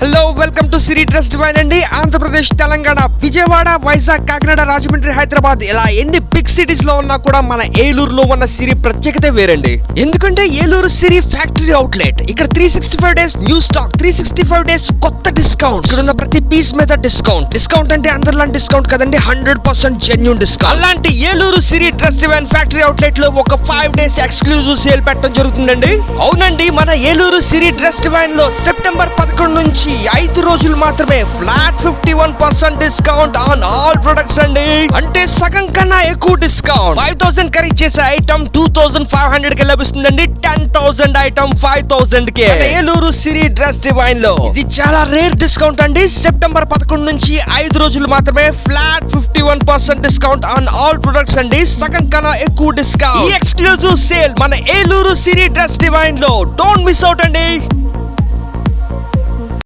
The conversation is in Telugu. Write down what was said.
Hello welcome to Siri dress divine అండి. ఆంధ్రప్రదేశ్, తెలంగాణ, విజయవాడ, వైజాగ్, కాకినాడ, రాజమండ్రి, హైదరాబాద్ ఇలా ఎన్ని బిగ్ సిటీస్ లో ఉన్నా కూడా మన ఏలూరులో ఉన్న సిరి ప్రత్యేకత వేరండి. ఎందుకంటే ఏలూరు సిరి ఫ్యాక్టరీ అవుట్లెట్. ఇక్కడ 365 డేస్ న్యూ స్టాక్, 365 డేస్ కొత్త డిస్కౌంట్. ఇక్కడ ఉన్న ప్రతి పీస్ మీద డిస్కౌంట్ అంటే అందరిలాంటి డిస్కౌంట్ కదండి, 100% జెన్యూన్ డిస్కౌంట్. అలాంటి ఏలూరు సిరి డ్రెస్ డివైన్ ఫ్యాక్టరీ అవుట్లెట్ లో ఒక 5 డేస్ ఎక్స్క్లూజివ్ సేల్ పెట్టడం జరుగుతుందండి. అవునండి, మన ఏలూరు సిరి డ్రెస్ డివైన్ లో సెప్టెంబర్ 11 నుంచి 5 రోజులు మాత్రమే flat 51% discount on all products అండి. అంటే సగం కన్నా ఎక్కువ డిస్కౌంట్. 5000 ఖరీదు చేసే ఐటమ్ 2500 కి లభిస్తుందండి. 10000 ఐటమ్ 5000 కే. ఏలూరు సిరి డ్రెస్ డివైన్ లో ఇది చాలా రేర్ డిస్కౌంట్ అండి. సెప్టెంబర్ 11 నుంచి 5 రోజులు మాత్రమే flat 51% discount on all products అండి. సగం కన్నా ఎక్కువ డిస్కౌంట్. ఈ ఎక్స్క్లూజివ్ సేల్ మన ఏలూరు సిరి డ్రెస్ డివైన్ లో డోంట్ మిస్ అవుట్ అండి.